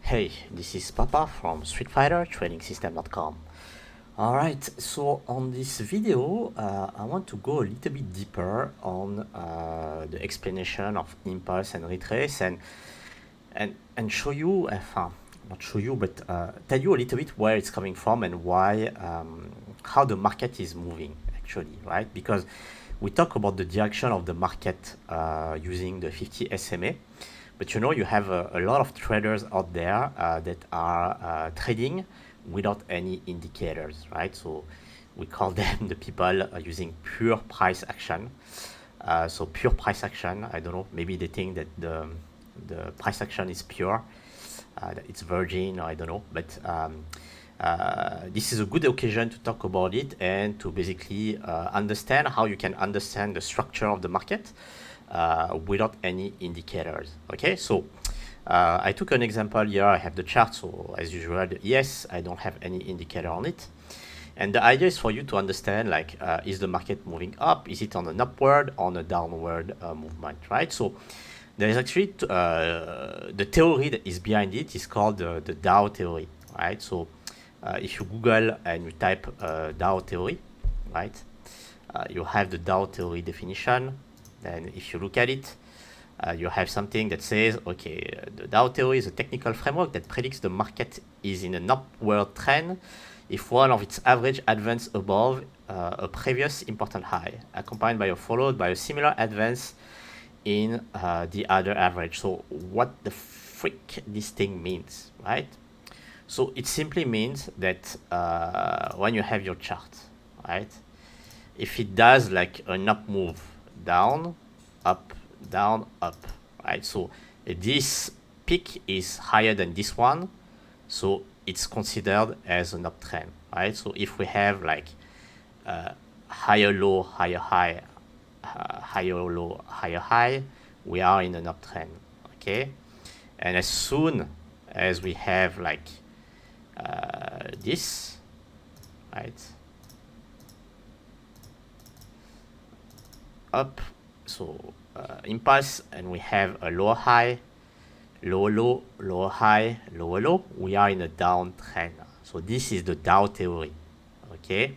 Hey, this is Papa from StreetFighterTradingSystem.com. Alright, so on this video, I want to go a little bit deeper on the explanation of impulse and retrace and show you, not show you, but tell you a little bit where it's coming from and why, how the market is moving actually, right? Because we talk about the direction of the market using the 50 SMA. But you know, you have a lot of traders out there that are trading without any indicators, right? So we call them the people using pure price action. So pure price action, I don't know, maybe they think that the price action is pure, that it's virgin, or I don't know. But this is a good occasion to talk about it and to basically understand how you can understand the structure of the market without any indicators. Okay, so I took an example here. I have the chart, so as usual, yes, I don't have any indicator on it. And the idea is for you to understand, like, is the market moving up? Is it on an upward, on a downward movement, right? So there is actually the theory that is behind it is called the Dow theory, right? So if you Google and you type Dow theory, right, you have the Dow theory definition. And if you look at it, you have something that says, okay, the Dow theory is a technical framework that predicts the market is in an upward trend if one of its average advance above a previous important high, accompanied by or followed by a similar advance in the other average. So what the frick this thing means, right? So it simply means that when you have your chart, right, if it does like an up move, down, up, right? So this peak is higher than this one, so it's considered as an uptrend, right? So if we have like higher low, higher high, higher low, higher high, we are in an uptrend, okay? And as soon as we have like this, right, up, so impulse, and we have a lower high, lower low, lower high, lower low, we are in a downtrend. So this is the Dow theory, okay?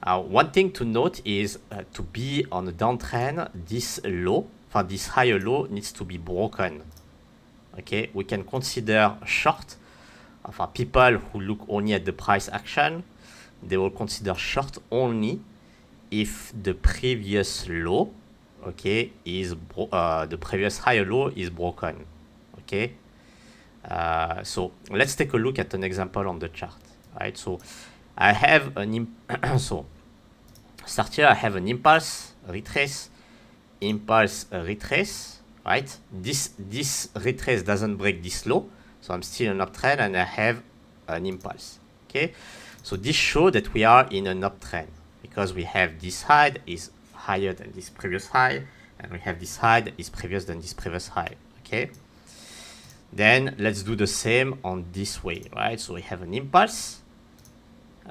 One thing to note is to be on a downtrend, this low, this higher low needs to be broken, okay? We can consider short, people who look only at the price action, they will consider short only if the previous low, okay, is the previous higher low is broken, okay? So let's take a look at an example on the chart, right? So I have an so start here. I have an impulse, retrace, impulse, retrace, right? This retrace doesn't break this low, so I'm still in an uptrend, and I have an impulse, okay? So this shows that we are in an uptrend, because we have this high that is higher than this previous high, and we have this high that is previous than this previous high, okay? Then let's do the same on this way, right? So we have an impulse,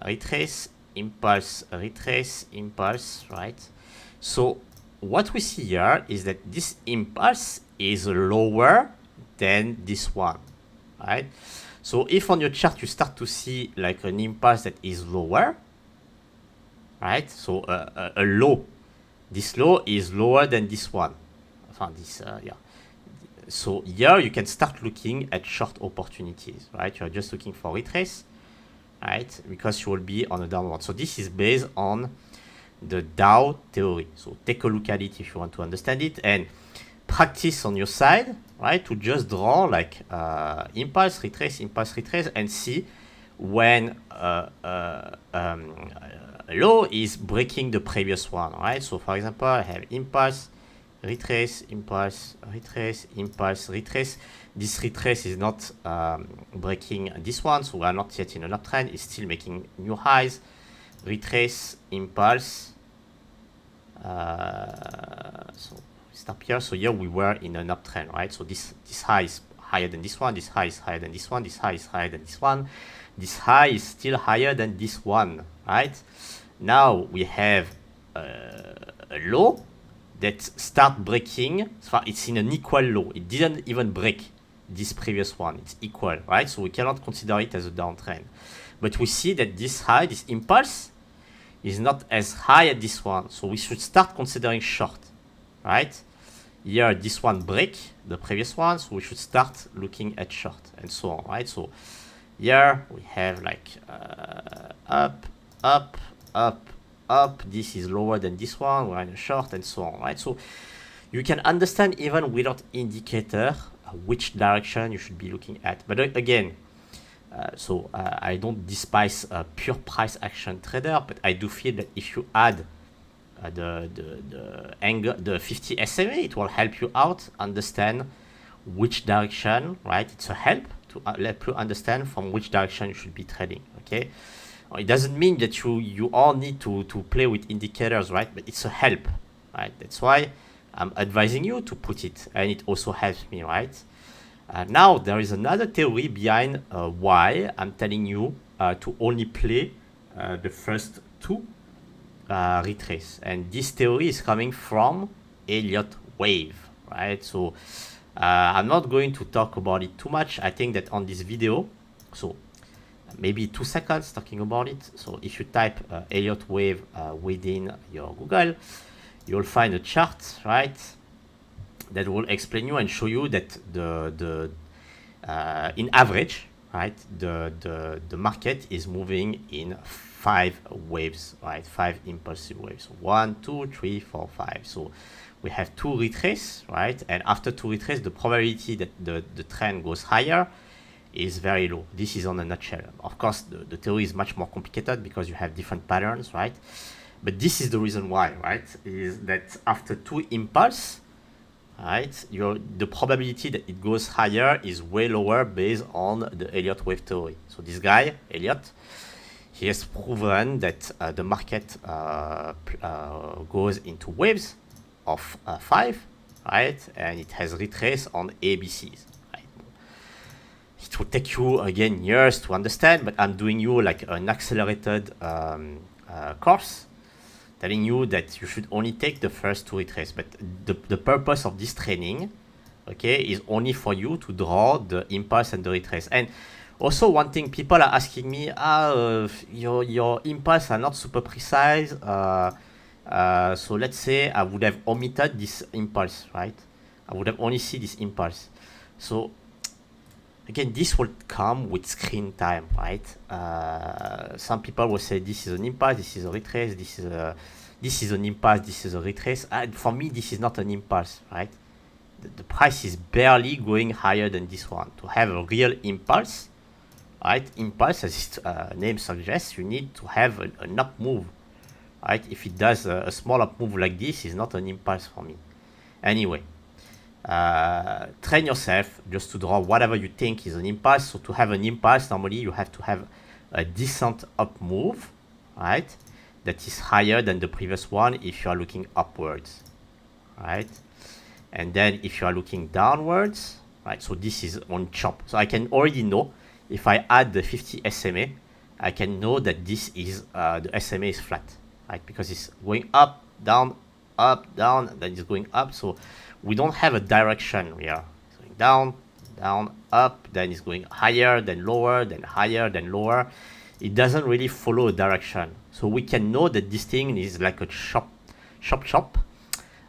retrace, impulse, retrace, impulse, right? So what we see here is that this impulse is lower than this one, right? So if on your chart you start to see like an impulse that is lower, right? So a low, this low is lower than this one. Yeah. So here you can start looking at short opportunities, right? You are just looking for retrace, right? Because you will be on a downward. So this is based on the Dow theory. So take a look at it if you want to understand it, and practice on your side, right? To just draw like impulse, retrace, and see when low is breaking the previous one, right? So for example, I have impulse, retrace, impulse, retrace, impulse, retrace. This retrace is not breaking this one, so we are not yet in an uptrend. It's still making new highs. Retrace, impulse. So stop here. So here we were in an uptrend, right? So this high is higher than this one. This high is higher than this one. This high is higher than this one. This high is still higher than this one, right? Now we have a low that start breaking. So it's in an equal low. It didn't even break. this previous one. It's equal, right? So we cannot consider it as a downtrend. But we see that this high, this impulse, is not as high as this one. So we should start considering short, right? Here, this one break the previous one, so we should start looking at short and so on, right? So here we have like up, up, up, up. This is lower than this one. We're in a short and so on, right? So you can understand even without indicator which direction you should be looking at. But again, I don't despise a pure price action trader, but I do feel that if you add the 50 SMA, it will help you out understand which direction, right? It's a help to let you understand from which direction you should be trading. Okay, it doesn't mean that you all need to play with indicators, right? But it's a help, right? That's why I'm advising you to put it, and it also helps me, right? Now there is another theory behind why I'm telling you to only play the first two retrace, and this theory is coming from Elliott wave, right? So I'm not going to talk about it too much. I think that on this video, so maybe 2 seconds talking about it. So if you type Elliott wave within your Google, you'll find a chart, right, that will explain you and show you that in average, right, the market is moving in 5 waves, right? 5 impulsive waves. 1, 2, 3, 4, 5. So we have 2 retrace, right? And after 2 retrace, the probability that the trend goes higher is very low. This is on a nutshell. Of course, the theory is much more complicated because you have different patterns, right? But this is the reason why, right? Is that after 2 impulse, right, the probability that it goes higher is way lower based on the Elliott wave theory. So this guy, Elliott, he has proven that the market goes into waves of 5, right? And it has retraced on ABCs, right? It will take you, again, years to understand, but I'm doing you like an accelerated course, telling you that you should only take the first 2 retrace. But the purpose of this training, okay, is only for you to draw the impulse and the retrace. And also, one thing people are asking me, your impulse are not super precise. So let's say I would have omitted this impulse, right? I would have only see this impulse. So again, this will come with screen time, right? Some people will say this is an impulse, this is a retrace, this is an impulse, this is a retrace. For me, this is not an impulse, right? The price is barely going higher than this one. To have a real impulse, right? Impulse, as its name suggests, you need to have an up move, right? If it does a small up move like this, it's not an impulse for me. Anyway, train yourself just to draw whatever you think is an impulse. So to have an impulse, normally you have to have a decent up move, right? That is higher than the previous one if you are looking upwards, right? And then if you are looking downwards, right? So this is on chop. So I can already know if I add the 50 SMA, I can know that this is the SMA is flat, right? Because it's going up, down, then it's going up. So we don't have a direction here. It's going down, down, up, then it's going higher, then lower, then higher, then lower. It doesn't really follow a direction. So we can know that this thing is like a chop,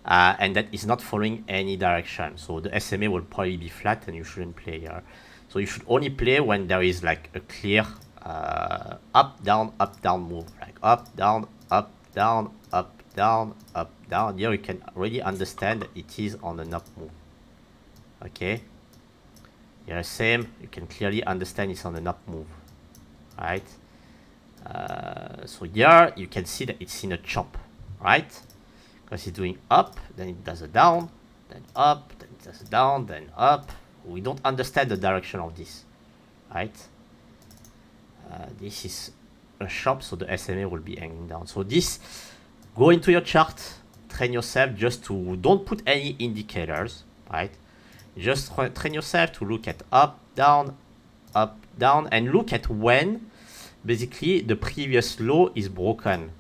and that is not following any direction. So the SMA will probably be flat and you shouldn't play here. So you should only play when there is like a clear up, down move, like up, down, up, down, up, down, up, down. Here you can really understand that it is on an up move. Okay. Here same, you can clearly understand it's on an up move, right? So here you can see that it's in a chop, right? Because it's doing up, then it does a down, then up, then it does a down, then up. We don't understand the direction of this, right? This is a chop, so the SMA will be hanging down. So this, go into your chart, train yourself just to, don't put any indicators, right? Just train yourself to look at up, down, and look at when basically the previous low is broken.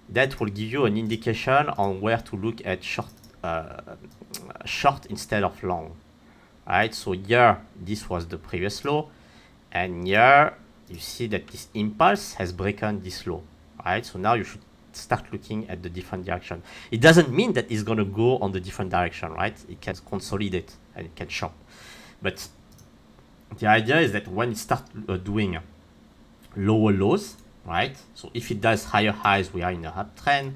That will give you an indication on where to look at short instead of long, Alright, so here this was the previous low, and here you see that this impulse has broken this low. Alright, so now you should start looking at the different direction. It doesn't mean that it's gonna go on the different direction, right? It can consolidate and it can shop. But the idea is that when it starts doing lower lows, right? So if it does higher highs, we are in a uptrend.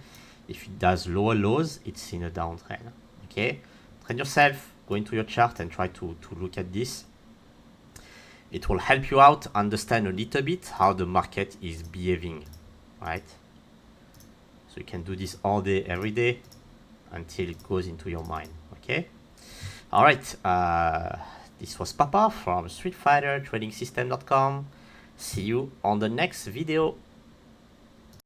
If it does lower lows, it's in a downtrend. Okay, train yourself, go into your chart and try to look at this. It will help you out understand a little bit how the market is behaving, right? So you can do this all day, every day, until it goes into your mind. Okay. All right. This was Papa from StreetFighterTradingSystem.com. See you on the next video.